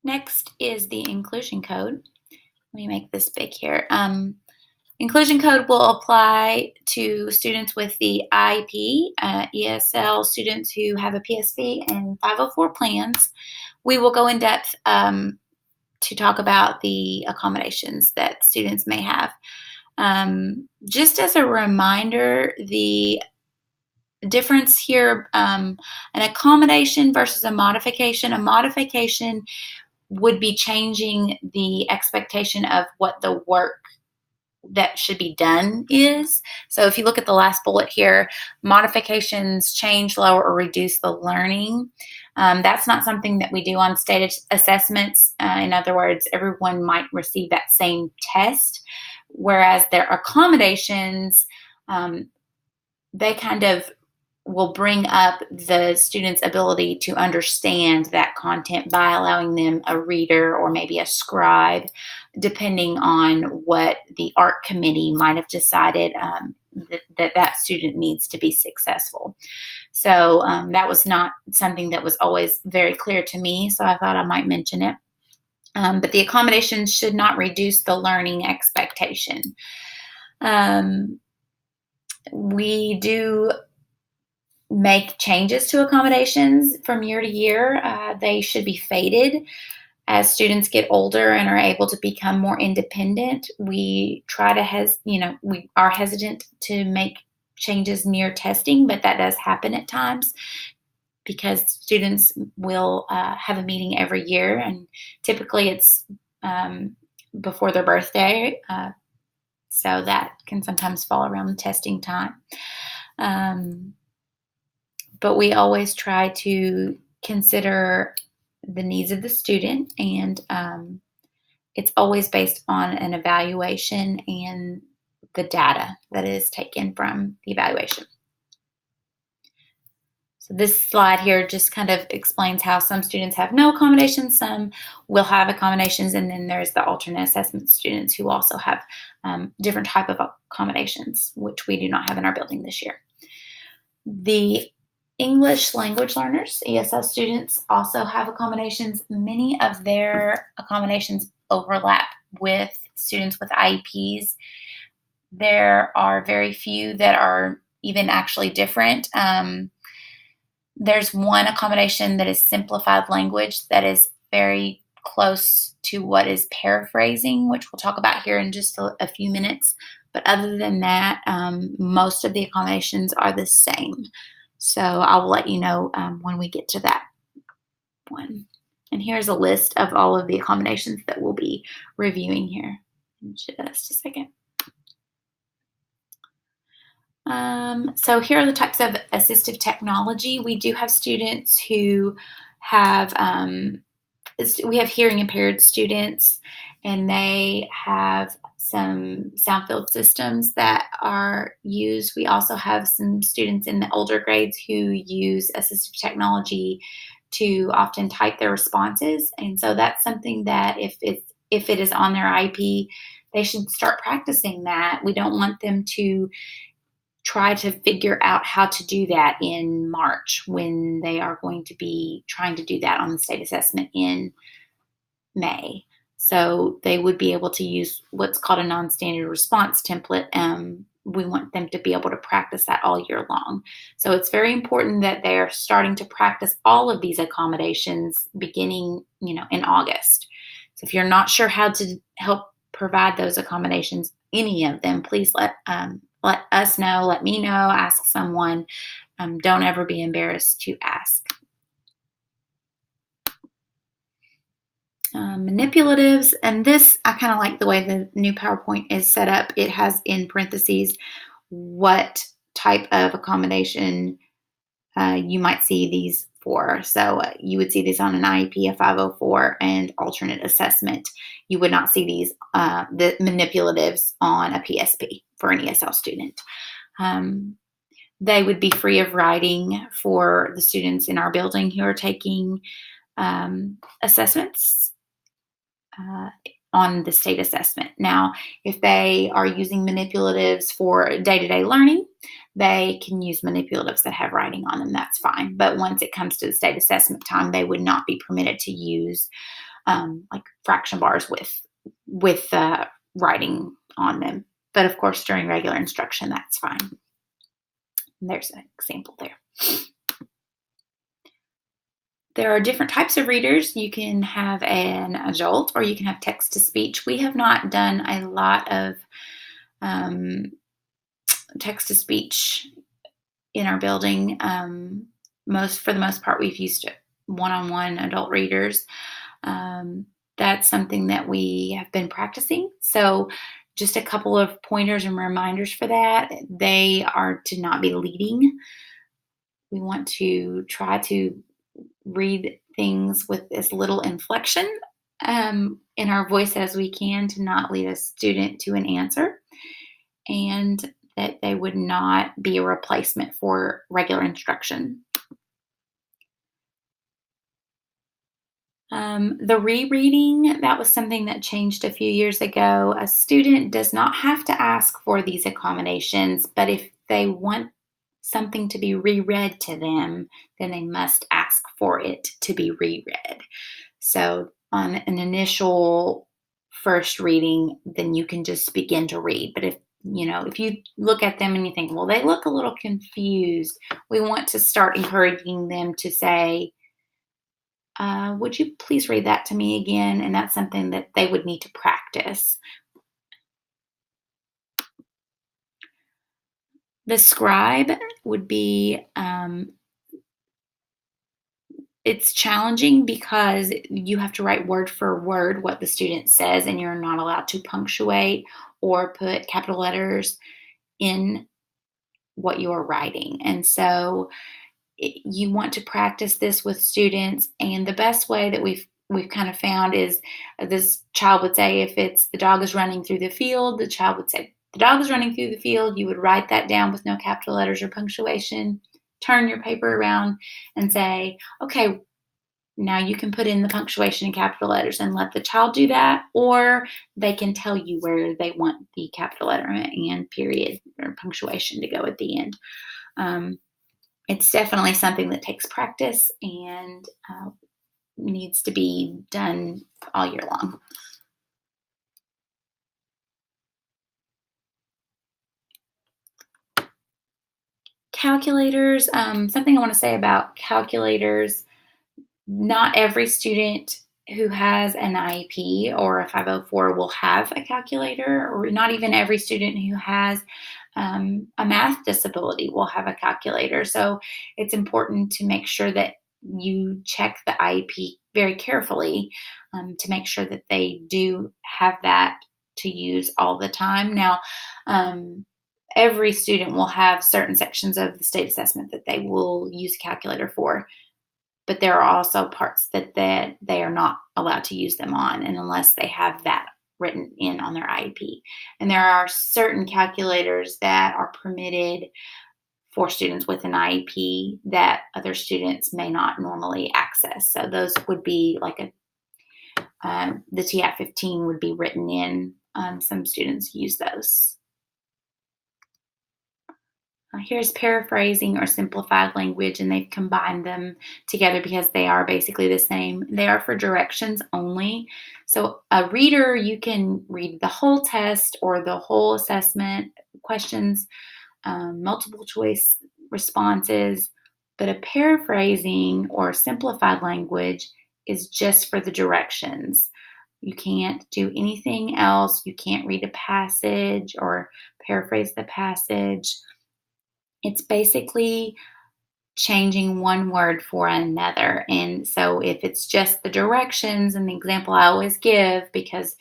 Next is the inclusion code. Let me make this big here. Inclusion code will apply to students with the IEP, ESL students who have a PSP and 504 plans. We will go in depth to talk about the accommodations that students may have. Just as a reminder, the difference here, an accommodation versus a modification would be changing the expectation of what the work that should be done is. So if you look at the last bullet here, modifications change, lower, or reduce the learning. That's not something that we do on state assessments. In other words, everyone might receive that same test, whereas their accommodations, they kind of will bring up the student's ability to understand that content by allowing them a reader or maybe a scribe, depending on what the art committee might have decided that student needs to be successful. So that was not something that was always very clear to me, so I thought I might mention it. But the accommodations should not reduce the learning expectation. We do make changes to accommodations from year to year. They should be faded as students get older and are able to become more independent. We try to we are hesitant to make changes near testing, but that does happen at times because students will have a meeting every year, and typically it's before their birthday, so that can sometimes fall around the testing time. But we always try to consider the needs of the student, and it's always based on an evaluation and the data that is taken from the evaluation. So this slide here just kind of explains how some students have no accommodations, some will have accommodations, and then there's the alternate assessment students who also have different type of accommodations, which we do not have in our building this year. The English language learners, ESL students, also have accommodations. Many of their accommodations overlap with students with IEPs. There are very few that are even actually different. There's one accommodation that is simplified language that is very close to what is paraphrasing, which we'll talk about here in just a few minutes. But other than that, most of the accommodations are the same. So I will let you know when we get to that one. And here's a list of all of the accommodations that we'll be reviewing here in just a second. So here are the types of assistive technology. We do have students who have, we have hearing impaired students, and they have some sound field systems that are used. We also have some students in the older grades who use assistive technology to often type their responses. And so that's something that if it is on their IEP, they should start practicing that. We don't want them to try to figure out how to do that in March when they are going to be trying to do that on the state assessment in May. So they would be able to use what's called a non-standard response template. We want them to be able to practice that all year long. So it's very important that they are starting to practice all of these accommodations beginning, in August. So if you're not sure how to help provide those accommodations, any of them, please let us know, let me know, ask someone. Don't ever be embarrassed to ask. Manipulatives, and this, I kind of like the way the new PowerPoint is set up. It has in parentheses what type of accommodation you might see these for. So you would see these on an IEP, a 504, and alternate assessment. You would not see these, the manipulatives on a PSP for an ESL student. They would be free of writing for the students in our building who are taking assessments on the state assessment. Now, if they are using manipulatives for day-to-day learning, they can use manipulatives that have writing on them. That's fine. But once it comes to the state assessment time, they would not be permitted to use like fraction bars with writing on them. But of course, during regular instruction, that's fine. And there's an example there. There are different types of readers. You can have an adult or you can have text to speech. We have not done a lot of text to speech in our building. For the most part, we've used one-on-one adult readers. That's something that we have been practicing. So just a couple of pointers and reminders for that. They are to not be leading. We want to try to read things with as little inflection in our voice as we can to not lead a student to an answer, and that they would not be a replacement for regular instruction. The rereading, that was something that changed a few years ago. A student does not have to ask for these accommodations, but if they want something to be reread to them, then they must ask for it to be reread. So on an initial first reading, then you can just begin to read. But if you look at them and you think, well, they look a little confused, we want to start encouraging them to say, would you please read that to me again? And that's something that they would need to practice. The scribe would be, it's challenging because you have to write word for word what the student says, and you're not allowed to punctuate or put capital letters in what you're writing. And so you want to practice this with students, and the best way that we've kind of found is this child would say, if it's the dog is running through the field, the child would say, the dog is running through the field. You would write that down with no capital letters or punctuation, turn your paper around and say, okay, now you can put in the punctuation and capital letters, and let the child do that, or they can tell you where they want the capital letter and period or punctuation to go at the end. It's definitely something that takes practice and needs to be done all year long. Calculators, something I want to say about calculators, not every student who has an IEP or a 504 will have a calculator, or not even every student who has a math disability will have a calculator. So it's important to make sure that you check the IEP very carefully to make sure that they do have that to use all the time. Now, every student will have certain sections of the state assessment that they will use a calculator for, but there are also parts that they are not allowed to use them on, and unless they have that written in on their IEP. And there are certain calculators that are permitted for students with an IEP that other students may not normally access. So those would be like the TI-15 would be written in. Some students use those. Here's paraphrasing or simplified language, and they've combined them together because they are basically the same. They are for directions only. So a reader, you can read the whole test or the whole assessment questions, multiple choice responses, but a paraphrasing or simplified language is just for the directions. You can't do anything else. You can't read a passage or paraphrase the passage. It's basically changing one word for another. And so if it's just the directions, and the example I always give, because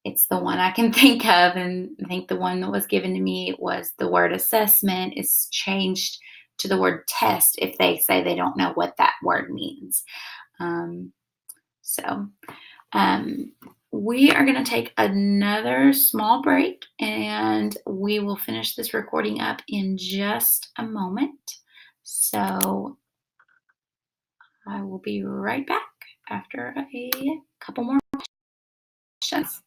it's the one I can think of, and I think the one that was given to me was the word assessment is changed to the word test if they say they don't know what that word means. We are going to take another small break, and we will finish this recording up in just a moment. So I will be right back after a couple more questions.